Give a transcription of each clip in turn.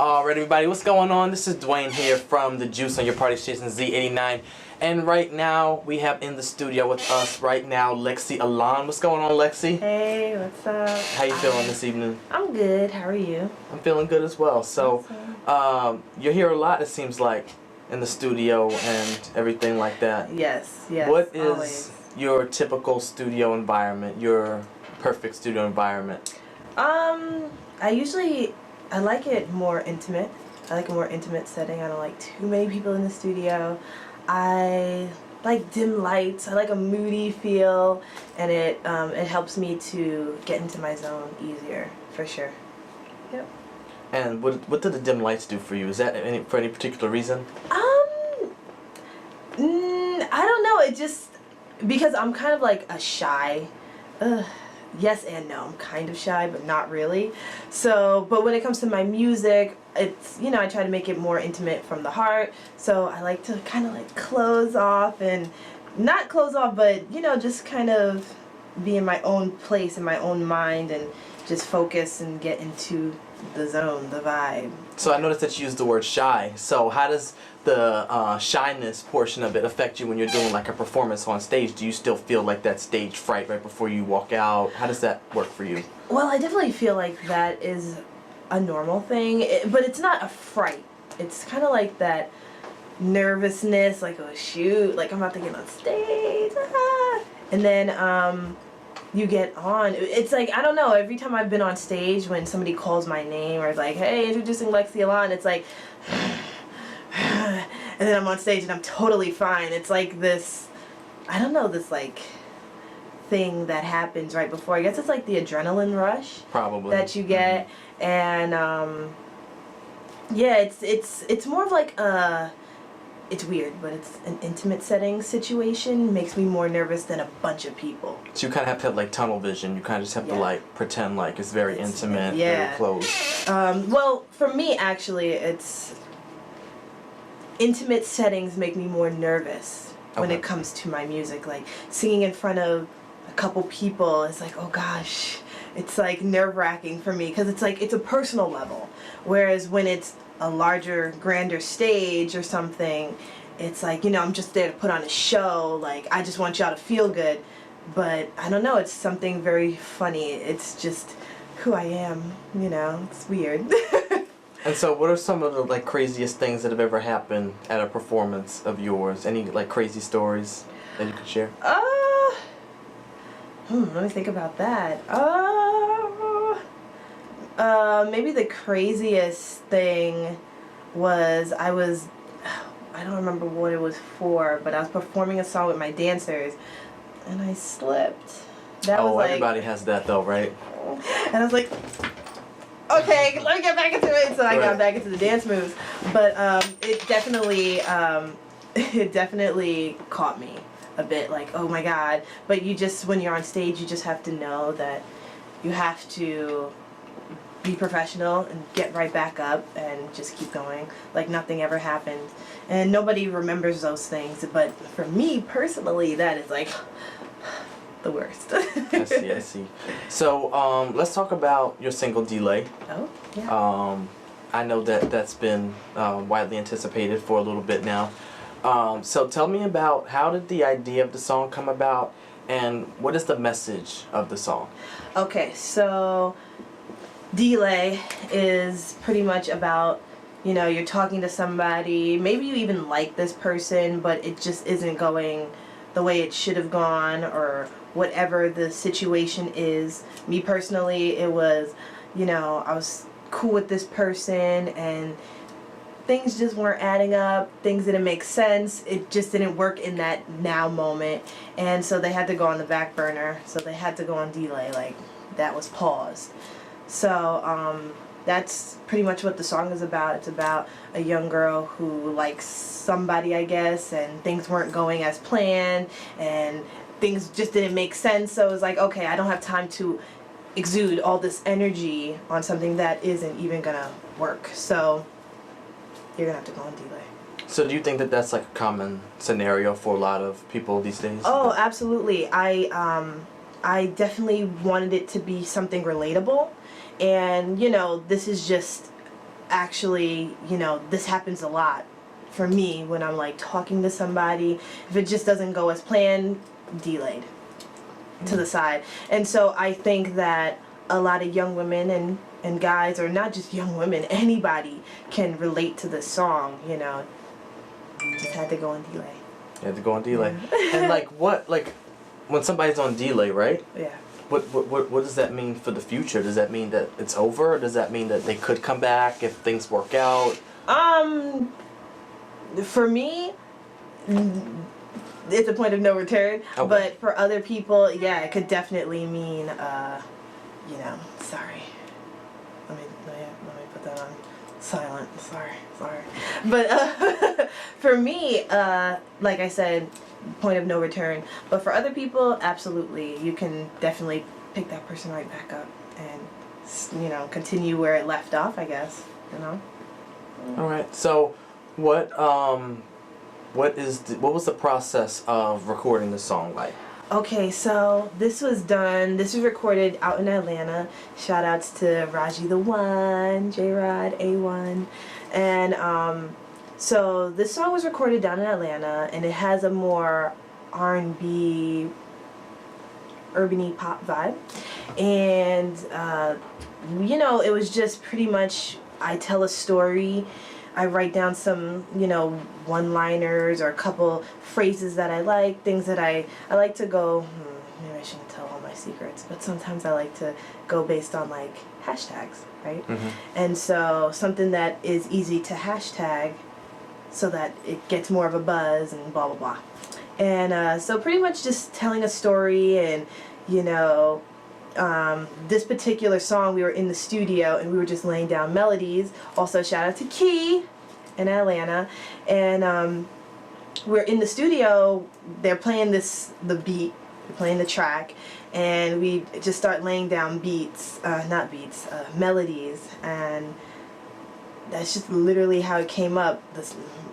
Alright, everybody, what's going on? This is Dwayne here from The Juice on your party station Z89. And right now, we have in the studio with us right now, Lexi Alön. What's going on, Lexi? Hey, what's up? How you feeling this evening? I'm good. How are you? I'm feeling good as well. So, you're here a lot, it seems like, in the studio and everything like that. Yes. What is always. your typical studio environment, your perfect studio environment? I like it more intimate. I like a more intimate setting. I don't like too many people in the studio. I like dim lights. I like a moody feel, and it helps me to get into my zone easier, for sure. Yep. And what do the dim lights do for you? Is that for any particular reason? I don't know. It just, because I'm kind of like a shy, yes and no. I'm kind of shy, but not really. So, but when it comes to my music, it's, I try to make it more intimate from the heart. So I like to kind of like close off, and not close off, but, just kind of be in my own place, in my own mind, and just focus and get into the zone, the vibe. So I noticed that you used the word shy. So how does the shyness portion of it affect you when you're doing like a performance on stage? Do you still feel like that stage fright right before you walk out? How does that work for you? Well, I definitely feel like that is a normal thing, but it's not a fright. It's kind of like that nervousness, like, oh shoot, like I'm about to get on stage, and then you get on. It's like, I don't know, every time I've been on stage, when somebody calls my name or is like, hey, introducing Lexi Alön, it's like, and then I'm on stage and I'm totally fine. It's like this, I don't know, this like thing that happens right before. I guess it's like the adrenaline rush Probably that you get. And yeah, it's more of like it's weird, but it's an intimate setting situation. Makes me more nervous than a bunch of people. So you kind of have to have like tunnel vision. You kind of just have to like pretend like it's very intimate, very close. Well, for me actually, it's intimate settings make me more nervous when it comes to my music. Like singing in front of a couple people, it's like, oh gosh, it's like nerve-wracking for me, because it's like, it's a personal level. Whereas when it's a larger, grander stage or something, it's like, I'm just there to put on a show, like I just want y'all to feel good. But I don't know, it's something very funny. It's just who I am, it's weird. And so what are some of the like craziest things that have ever happened at a performance of yours? Any like crazy stories that you could share? Let me think about that. Maybe the craziest thing was I don't remember what it was for, but I was performing a song with my dancers and I slipped. That was like, everybody has that though, right? And I was like, okay, let me get back into it. So I got back into the dance moves. But it definitely caught me a bit, like, oh my god. But when you're on stage, you just have to know that you have to be professional and get right back up and just keep going like nothing ever happened. And nobody remembers those things, but for me personally, that is like the worst. I see. So let's talk about your single Delay. Oh, yeah. I know that's been widely anticipated for a little bit now. So tell me about, how did the idea of the song come about, and what is the message of the song? Okay, so Delay is pretty much about, you're talking to somebody, maybe you even like this person, but it just isn't going the way it should have gone, or whatever the situation is. Me personally, it was, I was cool with this person and things just weren't adding up, things didn't make sense, it just didn't work in that now moment, and so they had to go on the back burner, so they had to go on Delay, like that was paused. So that's pretty much what the song is about. It's about a young girl who likes somebody, I guess, and things weren't going as planned and things just didn't make sense, so it was like, okay, I don't have time to exude all this energy on something that isn't even gonna work, so you're gonna have to go on Delay. So do you think that that's like a common scenario for a lot of people these days? Oh, absolutely. I definitely wanted it to be something relatable, and this is just actually, this happens a lot for me when I'm like talking to somebody. If it just doesn't go as planned, delayed to the side. And so I think that a lot of young women and guys, or not just young women, anybody can relate to this song, just had to go on delay. You had to go on delay. And when somebody's on delay, right? Yeah. What does that mean for the future? Does that mean that it's over? Or does that mean that they could come back if things work out? For me, it's a point of no return. Okay. But for other people, yeah, it could definitely mean, sorry. Let me put that on silent. Sorry. But for me, like I said, point of no return. But for other people, absolutely, you can definitely pick that person right back up and continue where it left off, I guess. All right. So, what was the process of recording the song like? Okay, so this was recorded out in Atlanta. Shout outs to Raji the One, J-Rod, A1. And so this song was recorded down in Atlanta, and it has a more R&B, urban-y pop vibe. And, it was just pretty much, I tell a story, I write down some, one-liners or a couple phrases that I like, things that I like to go, maybe I shouldn't tell all my secrets, but sometimes I like to go based on like hashtags, right? Mm-hmm. And so something that is easy to hashtag so that it gets more of a buzz and blah, blah, blah. And so pretty much just telling a story and, this particular song, we were in the studio and we were just laying down melodies. Also, shout out to Key in Atlanta. And we're in the studio, they're playing the beat, they're playing the track, and we just start laying down melodies. And that's just literally how it came up.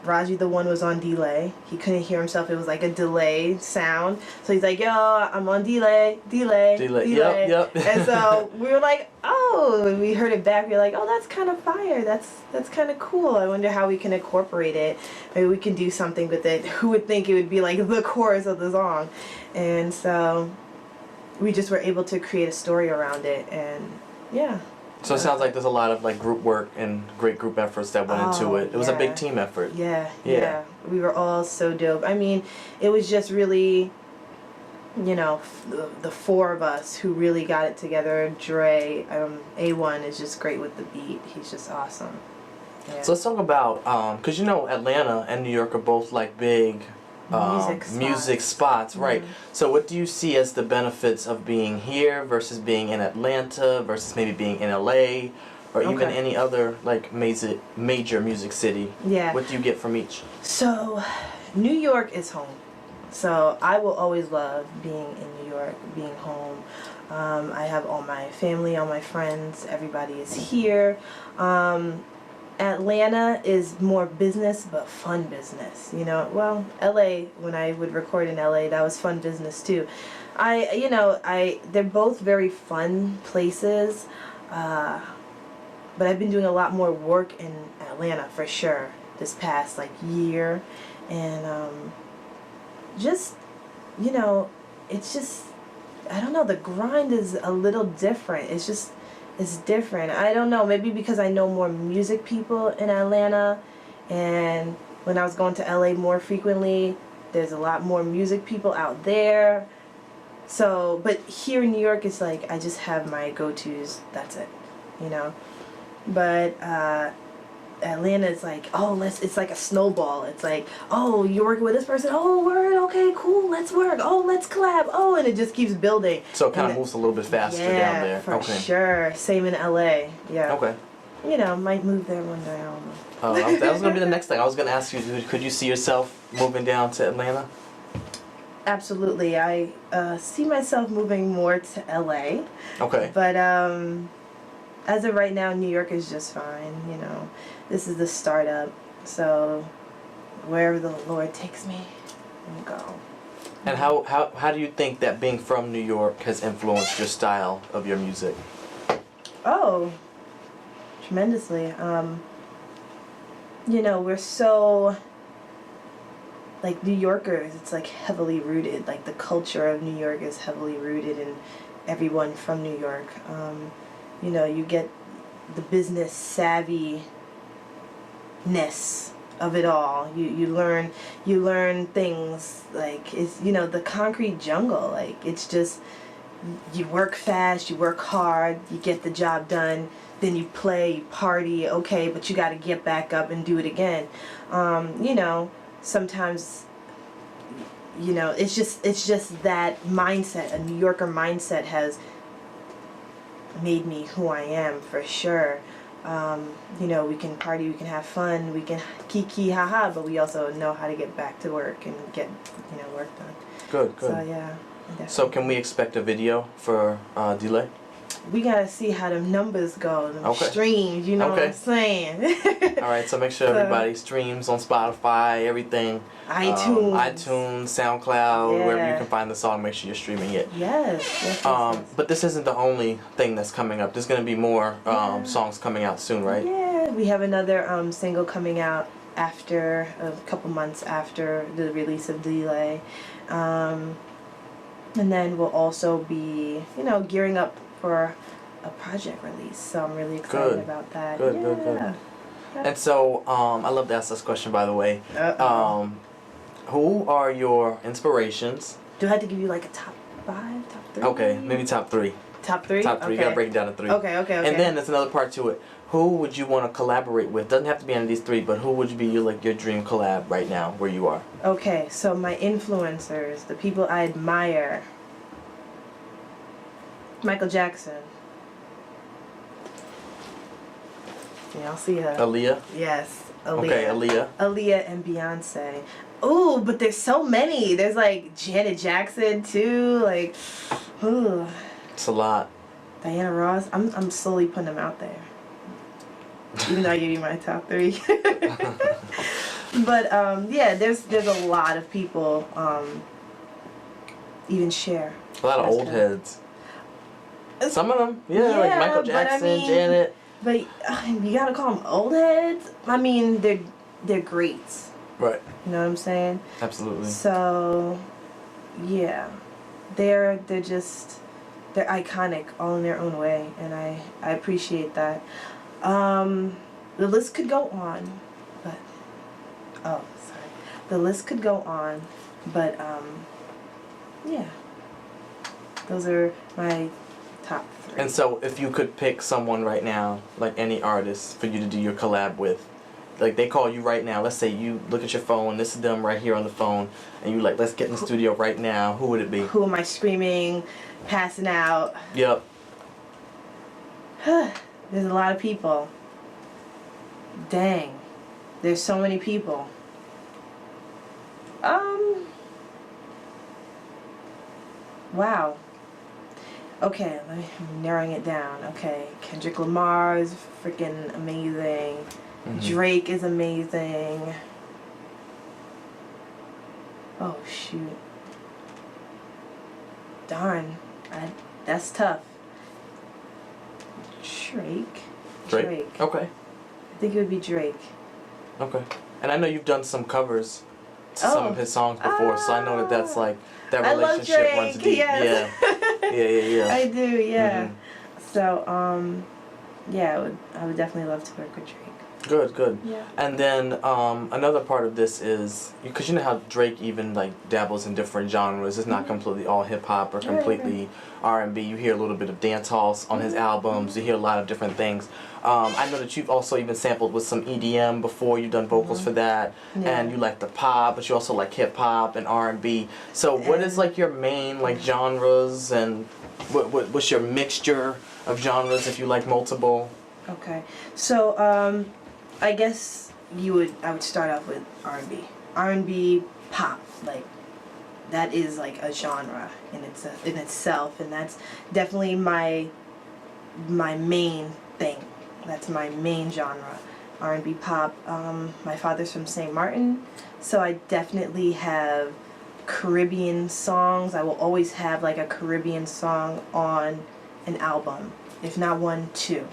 Raji the One was on delay. He couldn't hear himself. It was like a delay sound. So he's like, yo, I'm on delay. Yep. And so we were like, oh, when we heard it back, we were like, oh, that's kind of fire. That's kind of cool. I wonder how we can incorporate it. Maybe we can do something with it. Who would think it would be like the chorus of the song? And so we just were able to create a story around it. And yeah. So it sounds like there's a lot of like group work and great group efforts that went into it. It was a big team effort. Yeah. We were all so dope. I mean, it was just really, the four of us who really got it together. Dre, A1 is just great with the beat. He's just awesome. Yeah. So let's talk about, because Atlanta and New York are both like big music spots, right? So what do you see as the benefits of being here versus being in Atlanta versus maybe being in LA or even any other like major music city? Yeah. What do you get from each? So New York is home. So I will always love being in New York, being home. I have all my family, all my friends, everybody is here. Atlanta is more business, but fun business, Well, LA, when I would record in LA, that was fun business too. They're both very fun places, but I've been doing a lot more work in Atlanta for sure this past year, and it's just, I don't know, the grind is a little different. It's different. I don't know, maybe because I know more music people in Atlanta, and when I was going to LA more frequently, there's a lot more music people out there. So, but here in New York, it's like I just have my go-tos, that's it, But Atlanta is like, it's like a snowball. It's like, oh, you're working with this person. Oh, word, okay, cool, let's work. Oh, let's collab. Oh, and it just keeps building. So it kind of moves a little bit faster down there. Yeah, for sure. Same in LA. Yeah. Okay. Might move there one day. I don't know. That was going to be the next thing. I was going to ask you, could you see yourself moving down to Atlanta? Absolutely. I see myself moving more to LA. Okay. But as of right now, New York is just fine, This is the startup, so wherever the Lord takes me, I'll go. And how do you think that being from New York has influenced your style of your music? Oh, tremendously. You know, we're so, like, New Yorkers, it's like heavily rooted, like the culture of New York is heavily rooted in everyone from New York. You know, you get the business savviness of it all. You learn things like, it's, you know, the concrete jungle, like it's just, you work fast, you work hard, you get the job done, then you play, you party, okay, but you got to get back up and do it again. You know, sometimes, you know, it's just that mindset. A New Yorker mindset has made me who I am, for sure. You know, we can party, we can have fun, we can kiki haha, but we also know how to get back to work and get, you know, work done. Good. So yeah. So can we expect a video for Delay? We gotta see how the numbers go, the Okay. streams, you know what I'm saying? Alright, so make sure everybody streams on Spotify, everything. iTunes, SoundCloud, wherever you can find the song, make sure you're streaming it. Yes. But this isn't the only thing that's coming up. There's going to be more songs coming out soon, right? Yeah, we have another single coming out after, a couple months after the release of Delay. And then we'll also be, you know, gearing up for a project release. So I'm really excited about that. Good. And so, I love to ask this question, by the way. Who are your inspirations? Do I have to give you like a top 5, top 3? Okay, maybe top 3. Top 3? Top 3. Okay. You gotta break it down to 3. Okay. And then there's another part to it. Who would you want to collaborate with? Doesn't have to be any of these 3, but who would be your dream collab right now, where you are? Okay, so my influencers, the people I admire. Michael Jackson. Y'all see her? Aaliyah? Yes, Aaliyah. Okay, Aaliyah. Aaliyah and Beyonce. Ooh, but there's so many. There's like Janet Jackson too. Like, ooh. It's a lot. Diana Ross. I'm slowly putting them out there. Even though I gave you my top 3. But yeah, there's a lot of people. Even Cher. A lot of old heads. Some of them, like Michael Jackson, Janet. But you gotta call them old heads. I mean, they're greats. Right. You know what I'm saying? Absolutely. So, yeah, they're iconic all in their own way, and I appreciate that. The list could go on, but the list could go on, but yeah, those are my top 3. And so, if you could pick someone right now, like any artist, for you to do your collab with, like they call you right now, let's say you look at your phone, this is them right here on the phone, and you like, let's get in the studio right now, who would it be? Who am I screaming, passing out? Yep. There's a lot of people. Dang. There's so many people. Wow. Okay, I'm narrowing it down. Okay, Kendrick Lamar is freaking amazing. Mm-hmm. Drake is amazing. Oh shoot. Darn. That's tough. Drake. Okay. I think it would be Drake. Okay. And I know you've done some covers to some of his songs before, so I know that's like, that relationship runs deep. Yes. Yeah. I do, yeah. Mm-hmm. So, yeah, I would definitely love to work with Drake. Good. Yeah. And then another part of this is, because you know how Drake even like dabbles in different genres. It's not completely all hip hop or completely R&B. You hear a little bit of dance halls on his albums. You hear a lot of different things. I know that you've also even sampled with some EDM before. You've done vocals for that, and you like the pop, but you also like hip hop and R&B. So what is like your main like genres, and what's your mixture of genres if you like multiple? Okay, so I guess I would start off with R&B. R&B pop, like that is like a genre in itself, and that's definitely my main thing. That's my main genre, R&B pop. My father's from St. Martin, so I definitely have Caribbean songs. I will always have like a Caribbean song on an album, if not 1, 2.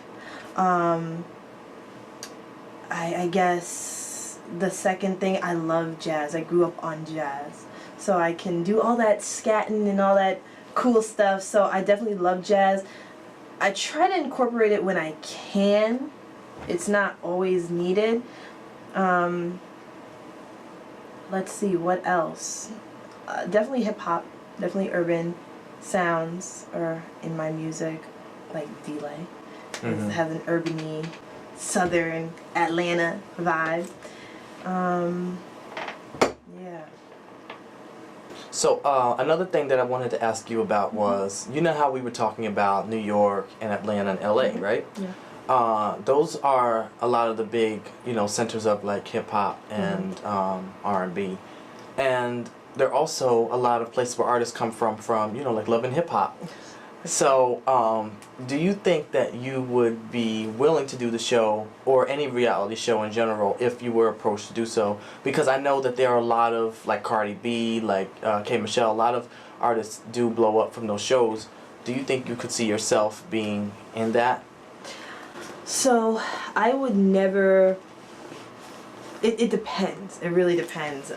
I guess the second thing, I love jazz. I grew up on jazz. So I can do all that scatting and all that cool stuff. So I definitely love jazz. I try to incorporate it when I can. It's not always needed. Let's see, what else? Definitely hip hop, definitely urban sounds are in my music, like delay. It has an urban-y, southern Atlanta vibe. Yeah. So another thing that I wanted to ask you about was, you know how we were talking about New York and Atlanta and LA, right? Yeah. Those are a lot of the big, centers of like hip hop and R&B, and they're also a lot of places where artists come from, like love and hip hop. So, do you think that you would be willing to do the show or any reality show in general if you were approached to do so? Because I know that there are a lot of, like Cardi B, like K. Michelle, a lot of artists do blow up from those shows. Do you think you could see yourself being in that? So, I would never... It depends. It really depends.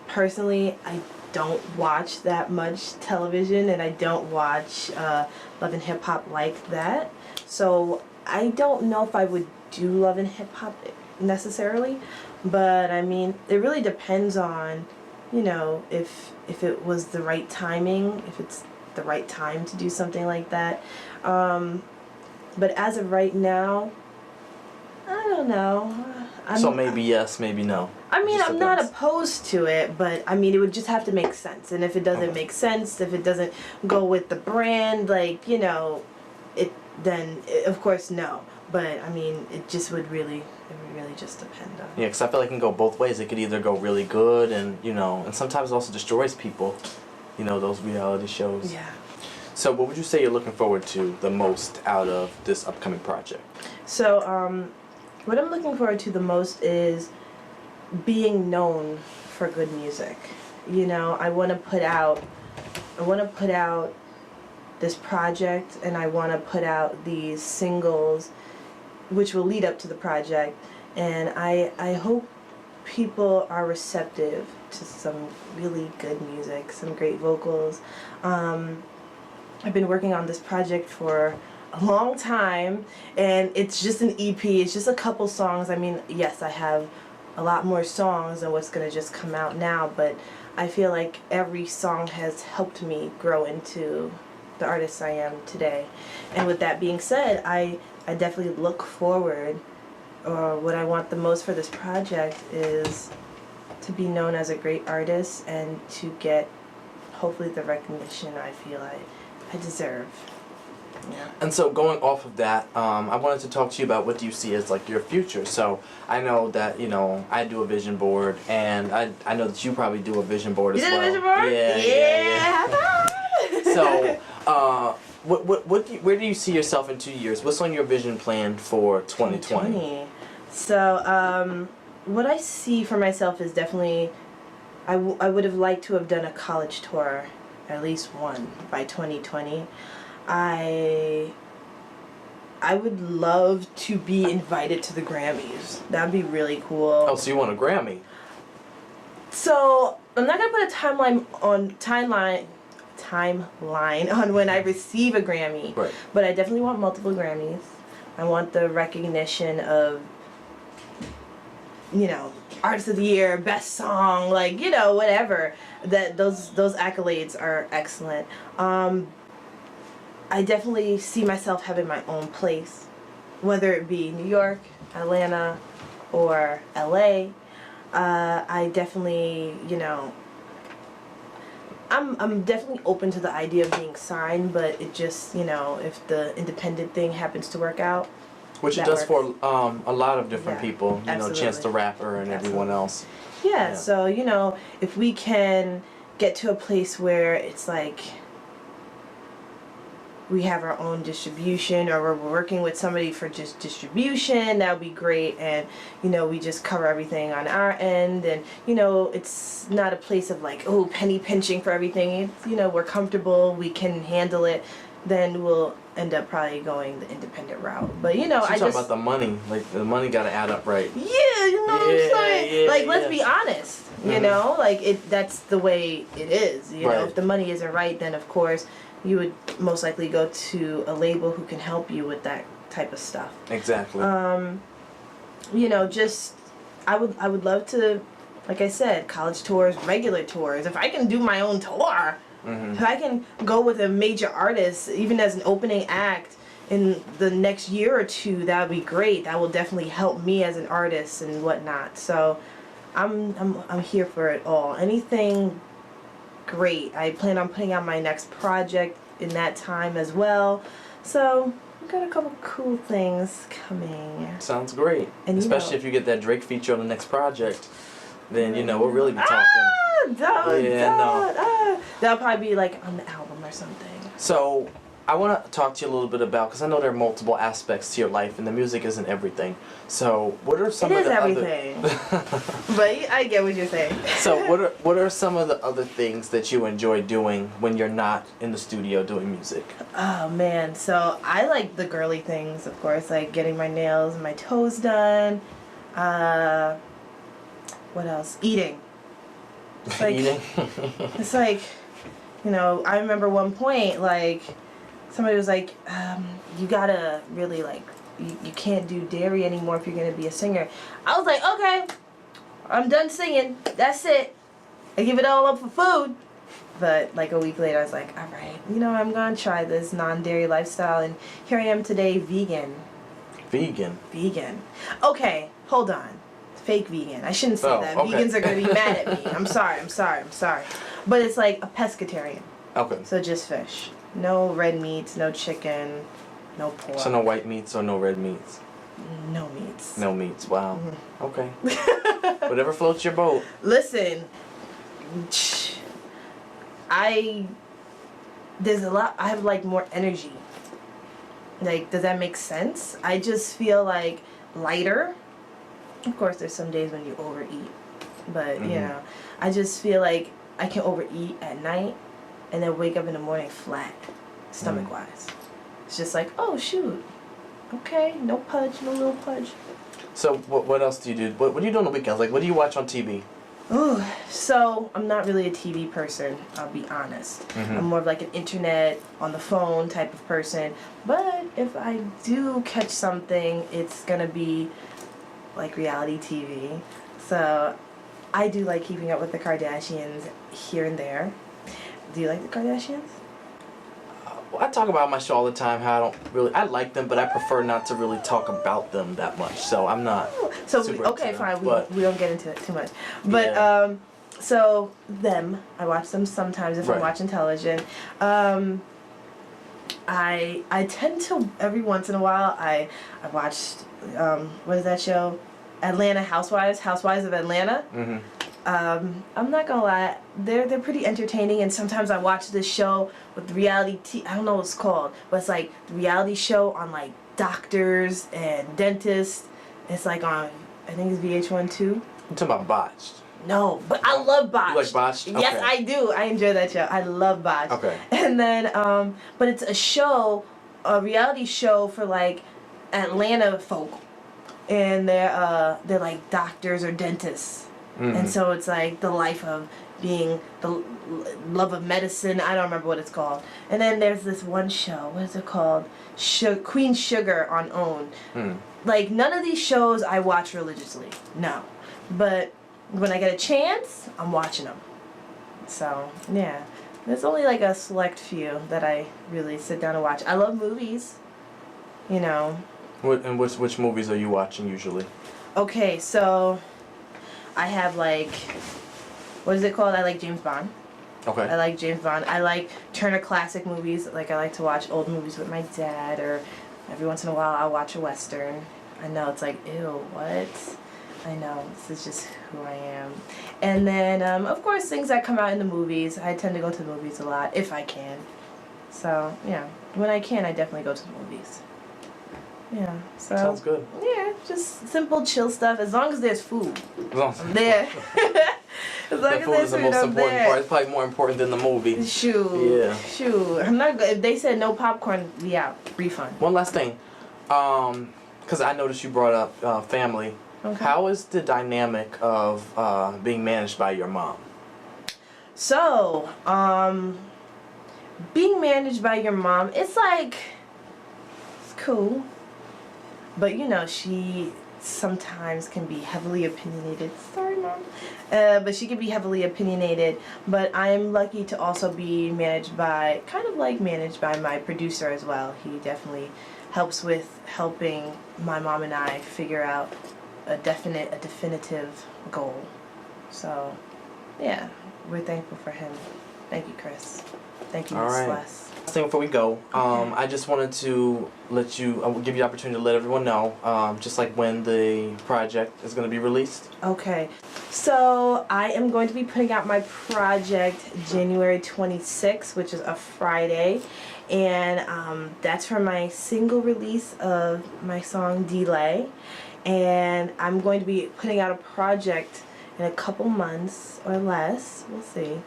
Personally, I don't watch that much television, and I don't watch Love and Hip Hop like that. So I don't know if I would do Love and Hip Hop necessarily, but I mean, it really depends on, if it was the right timing, if it's the right time to do something like that. But as of right now, I don't know. So maybe yes, maybe no. I mean, Just I'm not depends. opposed to it, but I mean, it would just have to make sense. And if it doesn't make sense, if it doesn't go with the brand, then of course no. But I mean, it would really just depend on. Yeah, because I feel like it can go both ways. It could either go really good and, and sometimes it also destroys people, those reality shows. Yeah. So what would you say you're looking forward to the most out of this upcoming project? So, what I'm looking forward to the most is being known for good music. I want to put out this project, and I want to put out these singles which will lead up to the project, and I hope people are receptive to some really good music, some great vocals. I've been working on this project for a long time, and it's just an EP. It's just a couple songs. I mean, yes, I have a lot more songs than what's going to just come out now, but I feel like every song has helped me grow into the artist I am today. And with that being said, I definitely look forward, or what I want the most for this project is to be known as a great artist and to get hopefully the recognition I feel I deserve. Yeah. And so going off of that, I wanted to talk to you about what do you see as like your future. So I know that, I do a vision board, and I know that you probably do a vision board as well. You did a vision board? Yeah. So, where do you see yourself in 2 years? What's on your vision plan for 2020? So, what I see for myself is definitely, I would have liked to have done a college tour, at least one, by 2020. I would love to be invited to the Grammys. That'd be really cool. Oh, so you want a Grammy? So I'm not gonna put a timeline on when I receive a Grammy. Right. But I definitely want multiple Grammys. I want the recognition of, Artist of the Year, Best Song, whatever. That those accolades are excellent. I definitely see myself having my own place, whether it be New York, Atlanta, or LA. I definitely, I'm definitely open to the idea of being signed, but it just, if the independent thing happens to work out. Which it does for a lot of different people, absolutely. Chance the Rapper and everyone else. Yeah, so, if we can get to a place where it's like we have our own distribution, or we're working with somebody for just distribution, that would be great. And we just cover everything on our end, and it's not a place of like, oh, penny pinching for everything. It's, we're comfortable, we can handle it. then we'll end up probably going the independent route. But you know, So I you're talking just about the money. Like the money got to add up, right? yeah, you know what I'm saying? Yeah, Like let's yeah. be honest, you Mhm. know, like that's the way it is. You know, Right. if the money isn't right, then of course you would most likely go to a label who can help you with that type of stuff. Exactly. You know, just I would love to, like I said, college tours, regular tours. If I can do my own tour, if I can go with a major artist, even as an opening act in the next year or two, that would be great. That will definitely help me as an artist and whatnot. So, I'm here for it all. Anything great. I plan on putting out my next project in that time as well. So, I've got a couple cool things coming. Sounds great. And, you especially know, if you get that Drake feature on the next project, then you know we'll really be talking. That'll probably be like on the album or something. So, I want to talk to you a little bit about, because I know there are multiple aspects to your life, and the music isn't everything. So, what are some It of is the everything. But I get what you're saying. So, what are some of the other things that you enjoy doing when you're not in the studio doing music? Oh man, so I like the girly things, of course, like getting my nails and my toes done. What else? Eating. It's like, Eating. It's like, you know, I remember one point, like, somebody was like, you gotta really, like, you can't do dairy anymore if you're gonna be a singer. I was like, okay, I'm done singing. That's it. I give it all up for food. But, like, a week later, I was like, all right, you know, I'm gonna try this non-dairy lifestyle, and here I am today, vegan. Vegan. Vegan. Okay, hold on. Fake vegan. I shouldn't say that. Okay. Vegans are gonna be mad at me. I'm sorry. But it's like a pescatarian. Okay. So just fish. No red meats, no chicken, no pork. So no white meats or no red meats? No meats. No meats. Wow. Mm-hmm. Okay. Whatever floats your boat. Listen, I have like more energy. Like, does that make sense? I just feel like lighter. Of course, there's some days when you overeat, but you know, I just feel like I can overeat at night and then wake up in the morning flat, stomach wise. It's just like, oh shoot, okay, no pudge, no little pudge. So what else do you do? What do you do on the weekends? Like, what do you watch on TV? Ooh, so I'm not really a TV person, I'll be honest. I'm more of like an internet, on the phone type of person. But if I do catch something, it's gonna be like reality TV. So I do like keeping up with the Kardashians here and there. Do you like the Kardashians? I talk about my show all the time. How I like them, but I prefer not to really talk about them that much. So I'm not. So super okay, into fine. them, We don't get into it too much. But Yeah. So them, I watch them sometimes if I'm Right. watching television. I tend to every once in a while I watched what is that show? Atlanta Housewives of Atlanta. I'm not gonna lie, they're pretty entertaining, and sometimes I watch this show with reality I don't know what it's called, but it's like the reality show on like doctors and dentists. It's like on, I think it's VH1 too. I'm talking about Botched. No, but I love Botched. You like Botched? Yes, Okay. I do. I enjoy that show. I love Botched. Okay. And then, but it's a reality show for like Atlanta folk, and they're like doctors or dentists, and so it's like the life of being the love of medicine. I don't remember what it's called. And then there's this one show. What is it called? Queen Sugar on OWN. Like, none of these shows I watch religiously. No. But when I get a chance, I'm watching them. So, yeah. There's only like a select few that I really sit down and watch. I love movies. You know. Which movies are you watching usually? Okay, so I have like, what is it called? I like James Bond. Okay. I like James Bond. I like Turner Classic Movies. Like, I like to watch old movies with my dad, or every once in a while I'll watch a Western. I know, it's like, ew, what? I know, this is just who I am. And then, of course, things that come out in the movies. I tend to go to the movies a lot, if I can. So, yeah, when I can, I definitely go to the movies. Yeah, so. Sounds good. Yeah, just simple, chill stuff, as long as there's food. As long as- I'm there. As long The as food is the there's most food, I'm important there. part. It's probably more important than the movie. Shoot. Yeah. Shoot. I'm not good. If they said no popcorn, we out. Refund. One last thing, because I noticed you brought up family. Okay. How is the dynamic of being managed by your mom? So, being managed by your mom, it's like, it's cool. But you know, she sometimes can be heavily opinionated. Sorry, Mom. But she can be heavily opinionated. But I'm lucky to also be managed by, managed by my producer as well. He definitely helps with helping my mom and I figure out a definitive goal. So, yeah, we're thankful for him. Thank you, Chris. Thank you, All Miss right. Les. Last thing before we go, I just wanted to give you the opportunity to let everyone know, just like when the project is going to be released. Okay, so I am going to be putting out my project January 26th, which is a Friday, and that's for my single release of my song Delay, and I'm going to be putting out a project in a couple months or less, we'll see,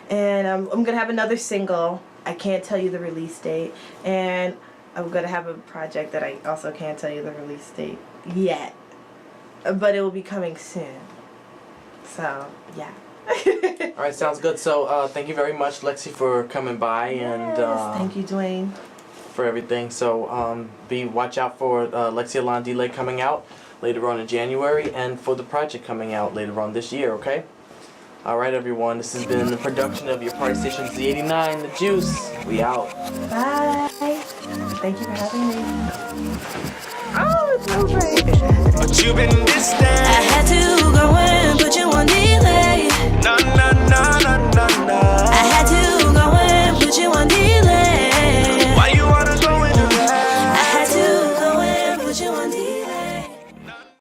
and I'm going to have another single. I can't tell you the release date, and I'm going to have a project that I also can't tell you the release date yet, but it will be coming soon. So, yeah. All right, sounds good. So, thank you very much, Lexi, for coming by and thank you, Dwayne. for everything. So, watch out for Lexi Alön Delay coming out later on in January, and for the project coming out later on this year. Okay. All right, everyone. This has been the production of your Party Station Z89, The Juice. We out. Bye. Thank you for having me. Oh, it's so great. But you've been distant.